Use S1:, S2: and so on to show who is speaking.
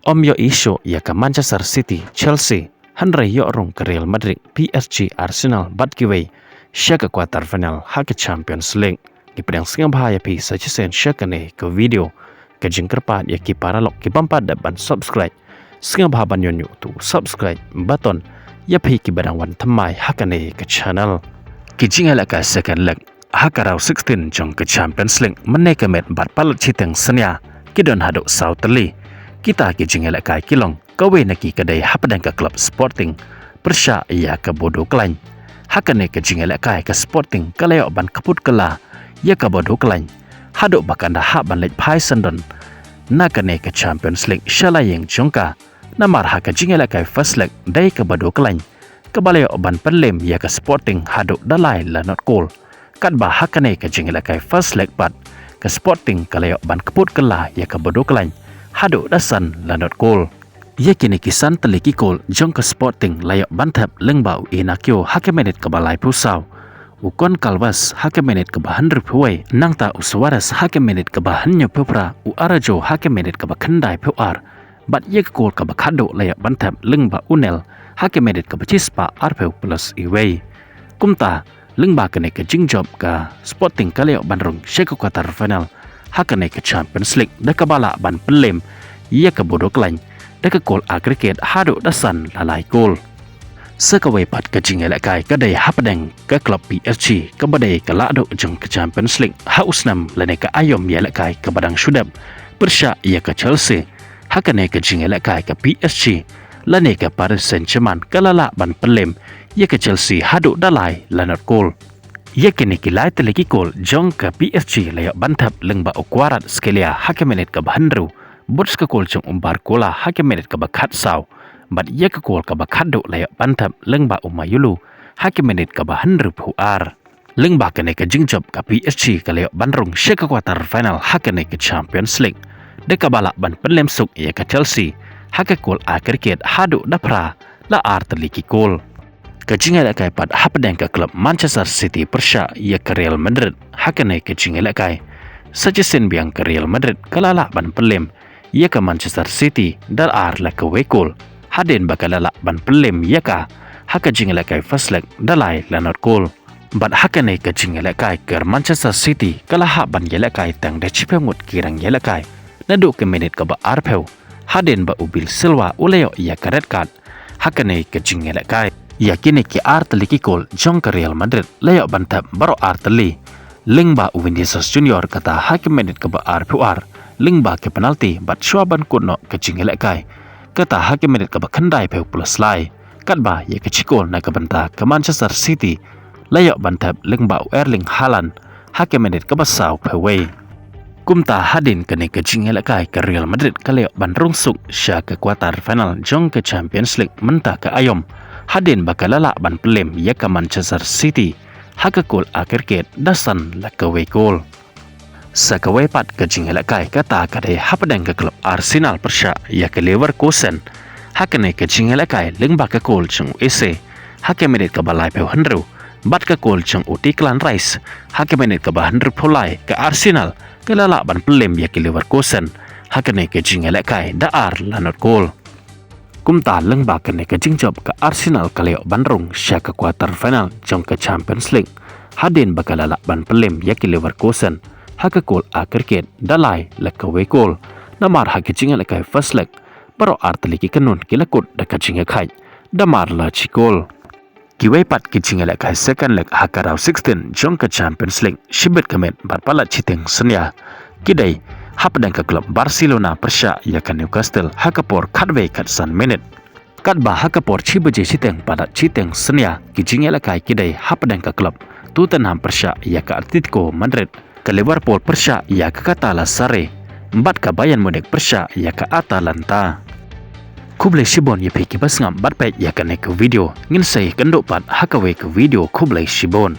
S1: Om yo isu ya ke Manchester City, Chelsea, Henry yo rung ke Real Madrid, PSG, Arsenal, bat kiwei, sya ke quarter final ha ke Champions League. Ki pedang sengah bahaya pi saja sen sya ke ne ke video, ke jengkerpat ya ki paralok ki bampat dapat subscribe. Sengah bahaban yonyu tu subscribe button, ya pi ki badang wan temai ha ke ne ke channel. Ki jingala ka second leg, ha ke rau 16 jong ke Champions League, meneka met bat palat citeng senya, ki don haduk Southly. Kita ke jingala kai kilong kawe naki kedai hapadang ke klub Sporting Persya ia ke bodoh kelain hakane ke jingala kai ke Sporting kalayok ban kaput kela ia ke bodoh kelain haduk bakanda hak ban lek pai sendon nakane ke Champions League syalayeng jongka namar hak ke jingala kai first leg dai ke bodoh kelain kebalayok ban penlem ia ke Sporting haduk dalai la not goal kat bah hakane ke jingala kai first leg pat ke Sporting kalayok ban kaput kela ia ke bodoh kelain haduk dasan lanot gol. Ia kini kisan teliki gol jong ke Sporting layak bantap lengbau inakyo hake menit ke balai pusau. Ukon kalwas hake menit ke bahan ripuai nang ta uswaras hake menit ke bahannya pupra u arajo hake menit ke bakandai puar. Bat ia ke gol ke bakado layak bantap lengba unel hake menit ke bacispa arpeu plus iwei. Kumta lengba kene ke jingjob ke Sporting kalayak bandrung syeko quarter final. Hakane ke Champions League dah bala ban pelem ia ke bodoh kelain dah ke gol agregat haduk dasan lalai gol sekawai pat ke jingala kai kadai hapadeng ke klub PSG ke badai ke laduk jeng ke Champions League hausnam lane ke ayom ia kai ke badang syudab Persya ia ke Chelsea hakane ke jingala kai ke PSG lane ke Paris Saint-Germain ke lalak ban pelem ia ke Chelsea haduk dalai lanot gol. Ia kini kilai teleki gol jong ke PSG layak bantap lengba ukwarat skelia hake menit ke bahanru buts ke gol jong umbar kola hake menit ke bakat saw bat ia ke gol ke bakado layak bantap lengba umayulu hake menit ke bahanru puar lengba kene ke jingjob ke PSG ke layak bandrung syek ke quarter final hake ne ke Champions League deka balak ban penlem suk ia ke Chelsea hake gol akhir haduk dapra la ar teleki gol. Kejingala kai pat hapadang ke klub Manchester City Persya ia ke Real Madrid hakane kejingala kai sajasen biang ke Real Madrid kalala ban pelem ia ke Manchester City dal ar la ke wekol haden bakalala ban pelem ia ka hakajingala kai first leg dalai la not goal bat hakane kejingala kai ke Manchester City kalaha ban yala kai tang de chipengut kirang yala kai nadu ke menit ke ba arpeu haden ba ubil silwa ulayo ia ke red card hakane kejingala kai yakini ki arteliki gol jong ke Real Madrid layak bantap baru arteli lingba Vinicius Junior kata hakim menit ke bar puar lingba ke penalti bat syuaban kuno ke jingilek kai kata hakim menit ke bakandai peu plus lai katba ya ke cikol na ke benta ke Manchester City layak bantap lingba Erling Haaland hakim menit ke basau pewei kumta hadin kene ke jingilek kai ke Real Madrid kalayak ban rungsuk sya ke quarter final jong ke Champions League mentah ke ayom hadin bakalala ban pelem ia ke Manchester City haka gol akhir ket dasan la ke gol sakawai pat ke jingala kai kata kadai hapadang ke klub Arsenal Persya ia ke Leverkusen hakane ke jingala kai lengba ke gol jeng UEC hake menit ke balai peu hendru bat ke gol jeng Declan Rice hake menit ke bahandru polai ke Arsenal ke lala ban pelem ia ke Leverkusen hakane ke jingala kai daar lanot gol. Kumta lengba kene ke jingjob ke Arsenal kaleo bandrung sya ke quarter final jong ke Champions League hadin bakalala ban pelem ya ke Leverkusen hake gol akhir ket dalai la ke gol namar hake jingal kai first leg baro arteliki kenun kilakut dekat jingal kai damar la cikol kiwai pat ke jingal kai second leg hakarau 16 jong ke Champions League shibet kemet barpala citeng senya kidai hapadang ke klub Barcelona Persya ia ke Newcastle hakapor kadwei katsan menit kadba hakapor cibeje citeng pada citeng senya kijingela kai kidai hapadang ke klub Tottenham Persya ia ke Atletico Madrid ke Liverpool Persya ia ke Galatasaray empat ke Bayern Munich Persya ia ke Atalanta kublai shibon ia peki basngam bat pet ia ke video ngin sei kenduk pat hakawe ke video kublai shibon